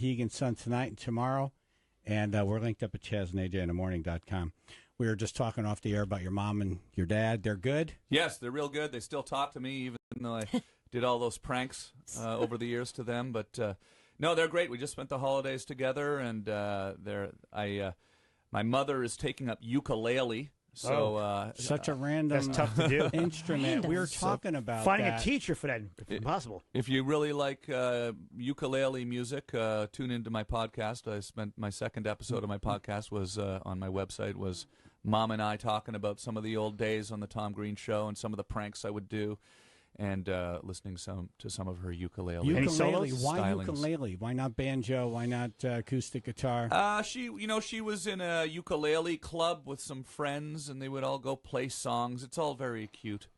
Mohegan Sun tonight and tomorrow. And we're linked up at ChazandAJinthemorning.com. We were just talking off the air about your mom and your dad. They're good? Yes, they're real good. They still talk to me, even though I did all those pranks over the years to them. But no, they're great. We just spent the holidays together, and my mother is taking up ukulele. So such a random that's tough to do. instrument. We were talking about finding a teacher for that, if possible. If you really like ukulele music, tune into my podcast. I spent my second episode of my podcast was on my website was Mom and I talking about some of the old days on the Tom Green Show and some of the pranks I would do, and listening to some of her ukulele. Ukulele. Why stylings. Ukulele? Why not banjo? Why not acoustic guitar? She was in a ukulele club with some friends, and they would all go play songs. It's all very cute.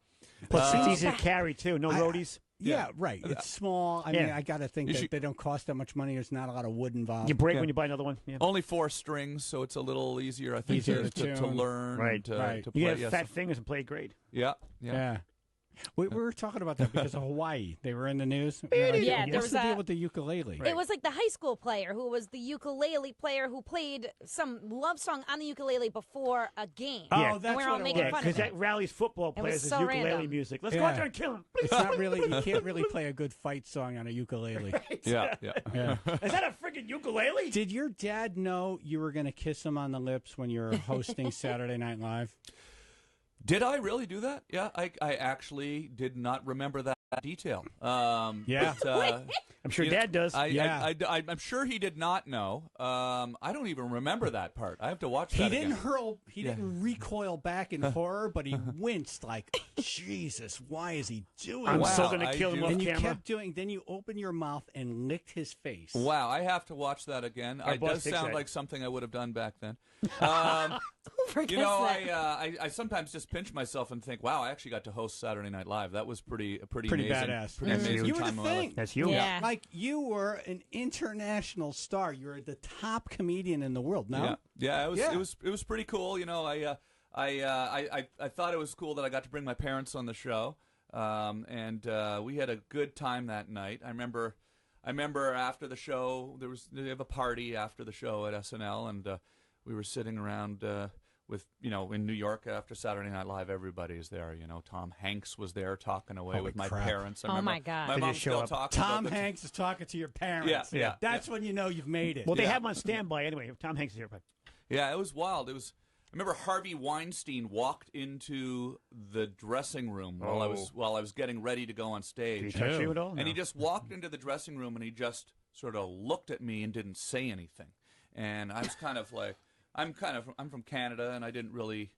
Plus, it's easy to carry too. No roadies. Yeah, right. It's small. I mean, I got to think that they don't cost that much money. There's not a lot of wood involved. You break when you buy another one. Yeah. Only 4 strings, so it's a little easier, I think, to learn. Right. To you play. have fat fingers and play it great. Yeah. We were talking about that because of Hawaii. They were in the news. Yeah, what's the deal with the ukulele? It was like the high school player who was the ukulele player who played some love song on the ukulele before a game. Oh, that's and we're all making fun of because it. that rallies football players is so ukulele random. music. Let's go out there and kill him. It's not really. You can't really play a good fight song on a ukulele. Right. Yeah. Is that a freaking ukulele? Did your dad know you were going to kiss him on the lips when you were hosting Saturday Night Live? Did I really do that? Yeah, I actually did not remember that detail. But, I'm sure Dad does. I'm sure he did not know. I don't even remember that part. I have to watch that again. He didn't recoil back in horror, but he winced like, Jesus, why is he doing I'm that? so going to kill him off and you camera. kept doing, then you opened your mouth and licked his face. Wow, I have to watch that again. It does sound like something I would have done back then. I sometimes just pinch myself and think, wow, I actually got to host Saturday Night Live. That was pretty amazing. Badass. Pretty amazing You were time the of my life. thing. That's you. Yeah. Like, you were an international star. You were the top comedian in the world. No? Yeah. It was pretty cool. You know, I thought it was cool that I got to bring my parents on the show, and we had a good time that night. I remember after the show, they have a party after the show at SNL, and we were sitting around with, in New York after Saturday Night Live. Everybody's there. Tom Hanks was there talking away with my parents. I remember my God. my mom still talking Tom about Hanks is talking to your parents. Yeah. That's when you know you've made it. Well, they have him on standby anyway. Tom Hanks is here. But Yeah, it was wild. I remember Harvey Weinstein walked into the dressing room while I was getting ready to go on stage. Did he touch you at all? And he just walked into the dressing room and he just sort of looked at me and didn't say anything. And I was kind of like, I'm from Canada, and I didn't really.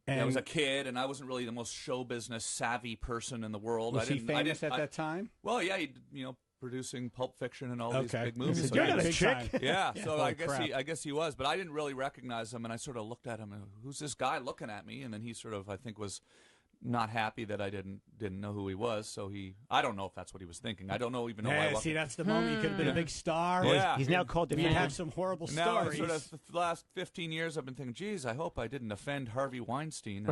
I was a kid, and I wasn't really the most show business savvy person in the world. Was he famous at that time? Well, yeah, he producing Pulp Fiction and all these big movies. You're not a chick. Yeah, so I guess he was, but I didn't really recognize him, and I sort of looked at him and, who's this guy looking at me? And then he sort of, I think, was not happy that I didn't know who he was. So I don't know if that's what he was thinking. I don't know even know why. See, that's the moment you could have been a big star. Yeah. He's now called the You'd have some horrible now, stories. sort of the last 15 years, I've been thinking, geez, I hope I didn't offend Harvey Weinstein.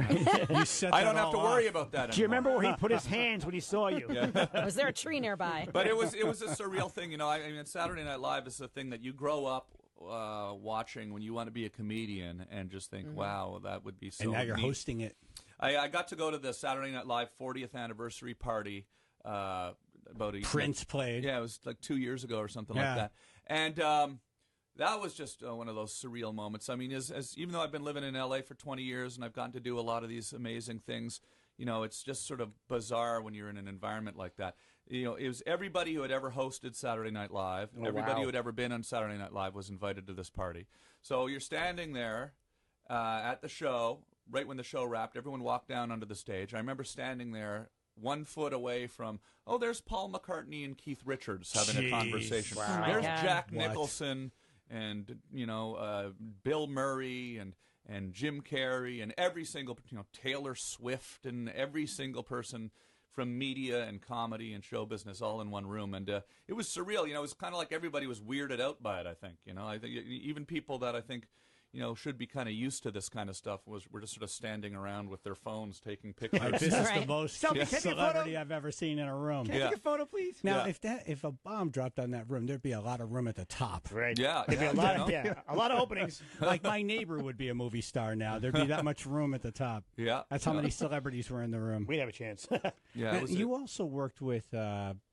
You set I don't that have to all worry off. about that anymore. Do you remember where he put his hands when he saw you? Was there a tree nearby? But it was a surreal thing. I mean, Saturday Night Live is a thing that you grow up watching when you want to be a comedian and just think, wow, that would be so And now you're neat. hosting it. I got to go to the Saturday Night Live 40th anniversary party about Prince played. Yeah, it was like 2 years ago or something like that. And that was just one of those surreal moments. I mean, as even though I've been living in L.A. for 20 years and I've gotten to do a lot of these amazing things, it's just sort of bizarre when you're in an environment like that. It was everybody who had ever hosted Saturday Night Live, everybody who had ever been on Saturday Night Live was invited to this party. So you're standing there at the show. Right when the show wrapped, everyone walked down onto the stage. I remember standing there 1 foot away from, there's Paul McCartney and Keith Richards having a conversation. Wow. There's God. Jack Nicholson and, Bill Murray and Jim Carrey and every single, Taylor Swift and every single person from media and comedy and show business all in one room. And it was surreal. It was kind of like everybody was weirded out by it, I think. I think even people that I think should be kind of used to this kind of stuff. We're just sort of standing around with their phones taking pictures. This is the Right. most Selfie, take a celebrity photo. I've ever seen in a room. Can I take a photo, please? Now, Yeah. if a bomb dropped on that room, there'd be a lot of room at the top. Right. Yeah, There'd be yeah, a lot you of, know? a lot of openings. Like my neighbor would be a movie star now. There'd be that much room at the top. Yeah, That's how many celebrities were in the room. We'd have a chance. Yeah, Now, it was you also worked with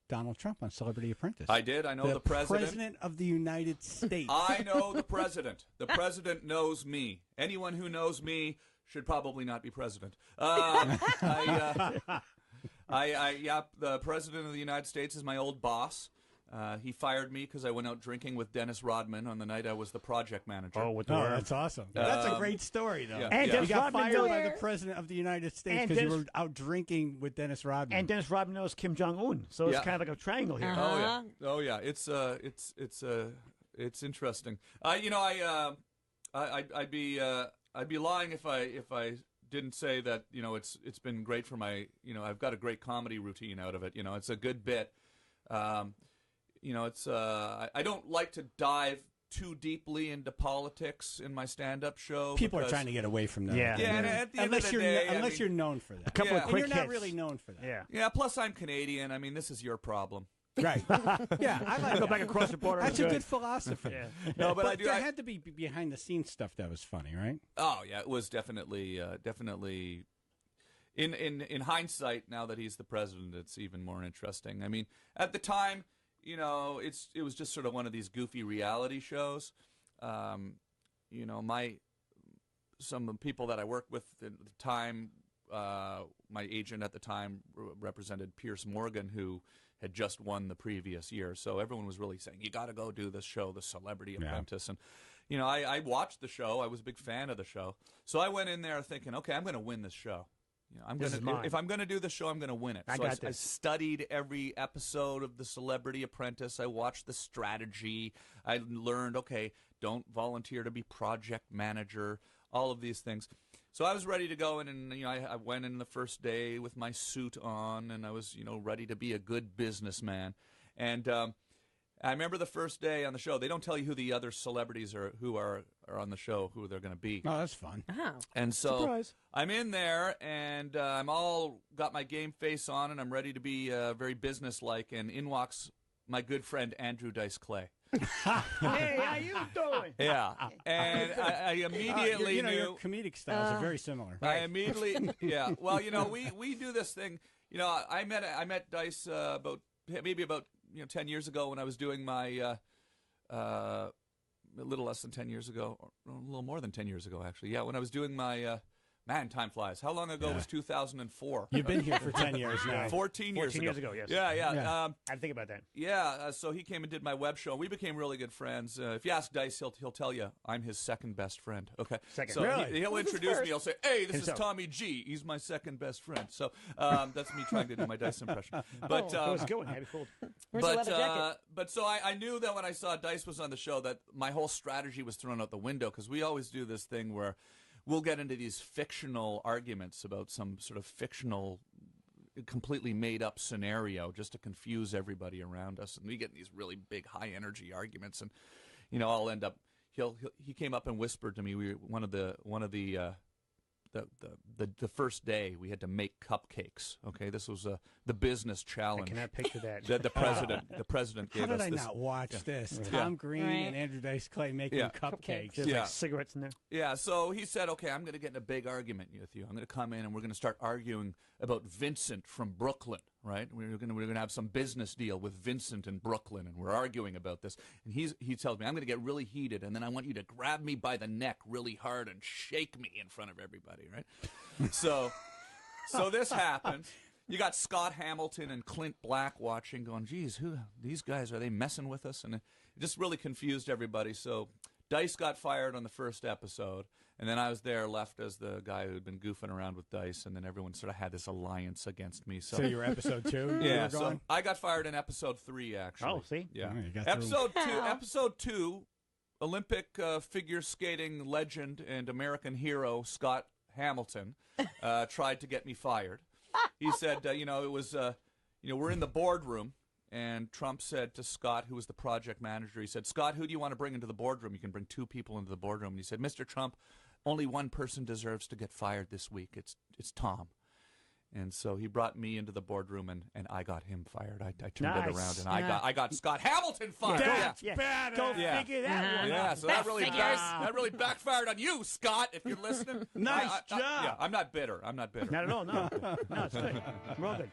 Donald Trump on Celebrity Apprentice. I did. I know the president. of the United States. I know the president. The president knows me. Anyone who knows me should probably not be president. The president of the United States is my old boss. He fired me because I went out drinking with Dennis Rodman on the night I was the project manager. Oh, with the Oh, worm. that's awesome. That's a great story, though. yeah. And Yeah. You Dennis got Rodman fired knows, by the president of the United States And because you Dennis- were out drinking with Dennis Rodman. and Dennis Rodman knows Kim Jong-un, so it's Yeah. kind of like a triangle here. Uh-huh. Oh yeah, oh yeah. It's interesting. I'd be lying if I didn't say that it's been great for my I've got a great comedy routine out of it. It's a good bit. I don't like to dive too deeply into politics in my stand-up show. People are because- trying to get away from that. Yeah. Yeah, and at the end of the day, unless you're known for that. A couple Yeah. of And quick you're not hits. really known for that. Yeah. Yeah. Plus, I'm Canadian. I mean, this is your problem. Right. Yeah, I like Go that. back across the border. That's and a do good it. philosophy. Yeah. No, but I do. there had to be behind the scenes stuff that was funny, right? Oh yeah, it was definitely. In hindsight, now that he's the president, it's even more interesting. I mean, at the time, it was just sort of one of these goofy reality shows. Some of the people that I worked with at the time, my agent at the time represented Pierce Morgan, who had just won the previous year. So everyone was really saying, you got to go do this show, The Celebrity Apprentice. And, I watched the show. I was a big fan of the show. So I went in there thinking, okay, I'm going to win this show. This is mine. If I'm going to do the show, I'm going to win it. I So got I this. studied every episode of The Celebrity Apprentice. I watched the strategy. I learned, okay, don't volunteer to be project manager, all of these things. So I was ready to go, and I went in the first day with my suit on, and I was, ready to be a good businessman. And I remember the first day on the show, they don't tell you who the other celebrities are who are on the show, who they're going to be. Oh, that's fun. Oh. And so Surprise. I'm in there, and I'm all got my game face on, and I'm ready to be very businesslike. And in walks my good friend Andrew Dice Clay. Hey, how you doing? Yeah, and I immediately knew. Your comedic styles are very similar. I immediately, yeah. Well, we do this thing. I met Dice about 10 years ago when I was doing my a little less than 10 years ago, or a little more than 10 years ago, actually. Yeah, when I was doing my man, time flies. How long ago was 2004? You've been here for 10 years now. 14 years 14 ago. years ago, yes. Yeah. Yeah. I think about that. So he came and did my web show. We became really good friends. If you ask Dice, he'll tell you I'm his second best friend. Okay, Second. So Really? he'll Who's his introduce me. first? He'll say, "Hey, this Himself. is Tommy G. He's my second best friend." So that's me trying to do my Dice impression. But That was a good one. Happy cool. Where's the leather jacket? but so I knew that when I saw Dice was on the show that my whole strategy was thrown out the window, because we always do this thing where we'll get into these fictional arguments about some sort of fictional, completely made up scenario just to confuse everybody around us, and we get in these really big, high energy arguments, and I'll end up. He came up and whispered to me. The first day we had to make cupcakes. Okay, this was the business I challenge. cannot picture that. The president How gave did us I this. not watch this? Yeah. Tom Green Right. and Andrew Dice Clay making Yeah. cupcakes. There's Yeah. like cigarettes in there. Yeah, so he said, okay, I'm going to get in a big argument with you. I'm going to come in and we're going to start arguing about Vincent from Brooklyn, right? We're going to have some business deal with Vincent in Brooklyn, and we're arguing about this. And he tells me, I'm going to get really heated, and then I want you to grab me by the neck really hard and shake me in front of everybody, right? So this happened. You got Scott Hamilton and Clint Black watching, going, geez, these guys, are they messing with us? And it just really confused everybody. So Dice got fired on the first episode, and then I was there left as the guy who'd been goofing around with Dice, and then everyone sort of had this alliance against me. So you were episode 2? You yeah, were so gone? I got fired in episode 3, actually. Oh, see? Yeah. Oh, you got through. Episode 2, Olympic figure skating legend and American hero Scott Hamilton tried to get me fired. He said, it was, we're in the boardroom, And Trump said to Scott, who was the project manager, he said, Scott, who do you want to bring into the boardroom? You can bring 2 people into the boardroom. And he said, Mr. Trump, only one person deserves to get fired this week. It's Tom. And so he brought me into the boardroom, and I got him fired. I turned it around, and I got Scott Hamilton fired. That's bad. Go figure that one Yeah, out. so that really backfired on you, Scott, if you're listening. Nice job. Yeah, I'm not bitter. I'm not bitter. Not at all, no. No, it's good. We're all good.